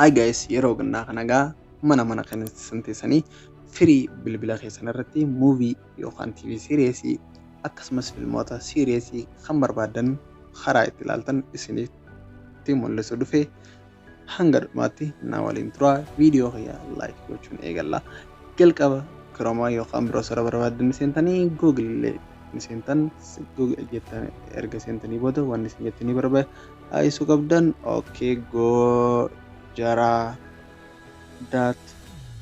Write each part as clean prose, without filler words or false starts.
Hi guys, yeroo gannaa kana egaa mana keessan teessanii firii bilbila keessan irratti muuvii yookaan TV series akkasumas filmoota series kan barbaadan karaa itti ilaaltan isinitti mul'isu dhufee hanga dhumaatti na waliin tura. Viidiyoo kiyya like gochuun eegalla. Jalqaba Chrome yookaan browser barbaadan seentanii Google seentan Google jettan erga seentanii booda wanni isin jettanii barbaaddan qabdan okay go jara dat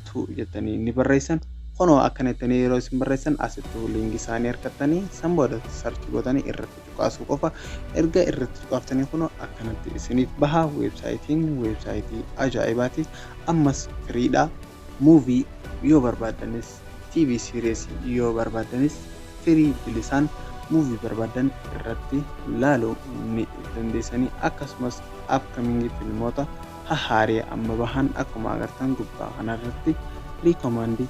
tu jettanii ni barreessan. Kunoo akkanatti yeroo isin barreessan asitti linkii isaanii argattanii san booda search gootanii irratti tuqaasuu qofa. Erga irratti tuqaaftanii kunoo akkanatti isiniif baha. Weebsaayitii ajaa'ibaati. Ammas firiidha. Muuvii yoo barbaaddanis TV series yoo barbaaddanis firii bilisaan muuvii barbaadan irratti laaluu ni dandeessanii. Akkasumas upcoming filmoota haaraa amma bahan akkuma agartan gubbaa kanarratti recommend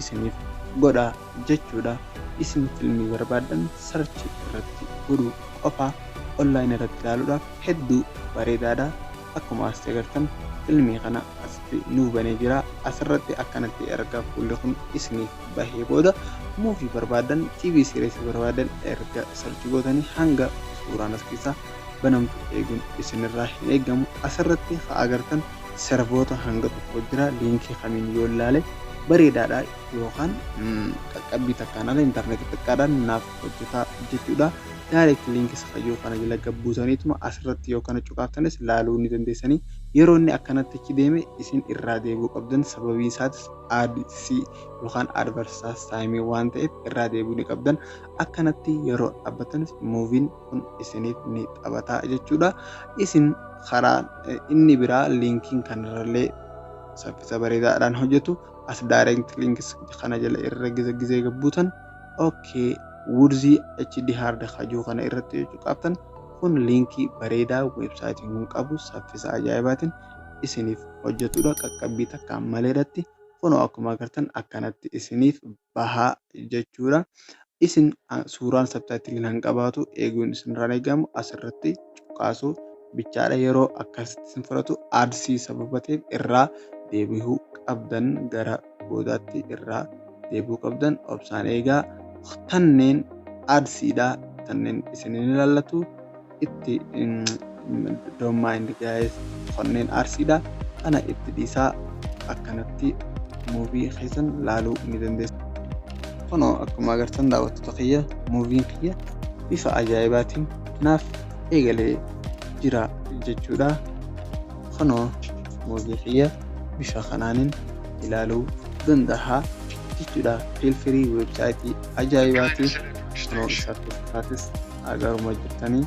isiniif godha jechuudha. Isin filmii barbaadan search irratti godhuu qofa online irratti ilaaluudhaaf hedduu bareedaadha. Akkuma as agartan filmii kana asitti nuu banee jira. Asirratti akkanatti erga fuulli kun isiniif bahee booda muuvii barbaadan TV series barbaadan erga search gootanii hanga suuraan as keessaa banamtu eeguun isinirraa hin eegamu. Asirratti agartan servoota hanga tokko jira. Linkii kamiin yoo ilaale bareedaadha yookaan qaqqabbii takkaan ala intarneetii xiqqaadhaan naaf hojjetaa jechuudha. Direct linkii safayyoo kana jala gabbuutaniituma asirratti yoo kana cuqaaftanis laaluu ni dandeessanii. Yeroo inni akkanatti achi deeme isin irraa deebi'uu qabdan. Sababii isaatis ADC yookaan adverse time waan ta'eef irraa deebi'uu ni qabdan. Akkanatti yeroo dhaabbatanis muuviin kun isiniif ni taphataa jechuudha. Isin karaa inni biraa linkiin kanarrallee saffisa bareedaadhaan hojjetu. As direct links kana jala irra gizee gabbuutan okay Wurzii HD hard hajuu kana irratti cuqaaftan kun linkii bareedaa weebsaayitiin kun qabu saffisa ajaa'ibaatiin isiniif hojjetudha. Qaqqabbii takkaan maleedatti kunoo akkuma agartan akkanatti isiniif bahaa jechuudha. Isin suuraan sabtaayitilii hin qabaatu eeguun isinirraa eegamu. Asirratti cuqaasuu bichaadha. Yeroo akkasitti isin fudhatu adsii sababateef irraa deebi'uu qabdan. Gara boodaatti irraa deebi'uu qabdan. Obsaan eegaa. Tanneen adsiidha. Tanneen isiniin ilaallatu itti don't mind guys. Tanneen adsiidha. Kana itti dhiisaa akkanatti muuvii keessan laaluu ni dandeessu. Kunoo akkuma agartan daawwattoota kiyya muuviin kiyya bifa ajaa'ibaatiin naaf eegalee jira jechuudha. Kunoo muuvii kiyya bifa kanaanin ilaaluu danda'a jechuudha. Feel free websaayitii ajaa'ibaati. Kunoo isaatis agaruma jirtanii.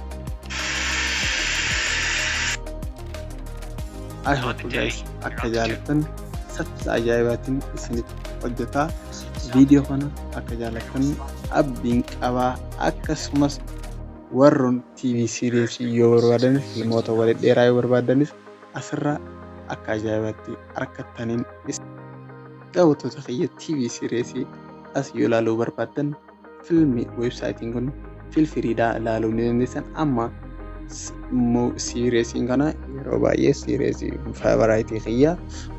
I hope guys akka jaalattan saffisa ajaa'ibaatiin isiniif hojjetaa. Viidiyoo kana akka jaalattan abdiin qabaa. Akkasumas warroon TV series yoo barbaadan filmoota walii dheeraa yoo barbaadanis asirraa akka ajaa'ibaatti argattaniin daawwattoota kiyya TV series as yoo ilaaluu barbaadan filmii weebsaayitiin kun filfiriidhaa ilaaluu ni dandeessan. Amma series kana yeroo baay'ee series favorite kiyya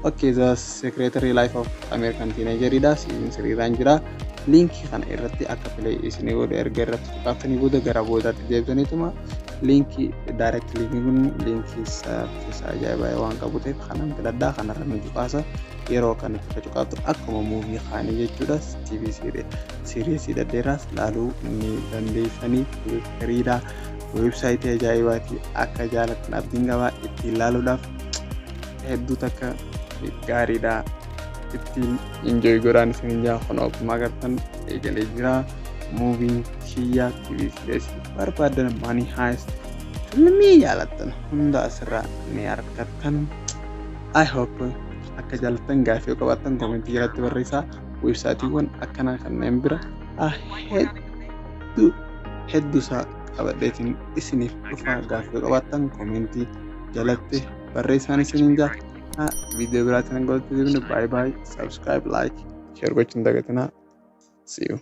okay the secretary life of American teenageridha. Season 3 jira. Linkii kana irratti akka play isinii godhu erga irratti tuqaaftanii booda gara boodaatti deebitaniituma linkii direct linkii kun linkii saffisa ajaa'ibaa waan qabu ta'eef kanaan filadhaa. Kanarra nu cuqaasa. Yeroo kanatti cuqaaftu akkuma muuvii kaanii jechuudha. TV series dhedheeraas laaluu ni dandeessanii. Firiidhaa weebsaayitii ajaa'ibaati. Akka jaalattan abdiin qabaa. Ittiin ilaaluudhaaf hedduu takka gaariidha. Ittiin enjoy godhaan isin jaa. Kun akkuma agartan eegalee jira. Muuviin kiyya TV series barbaadan Money Heist filmii jaalattan hunda asirraa ni argattan. I hope akka jaalattan gaaffii qabaattan koomentii jalatti barreessaa. Weebsaayitiiwwan akkanaa kanneen bira hedduusaa qabadheetiin isiniif dhufa. Gaaffii qabaattan koomentii jalatti barreessaan isiniin jaa. Viidiyoo biraatiin hanga walitti deebinu. Bye bye. Subscribe, like, share gochuun dagatinaa. See you.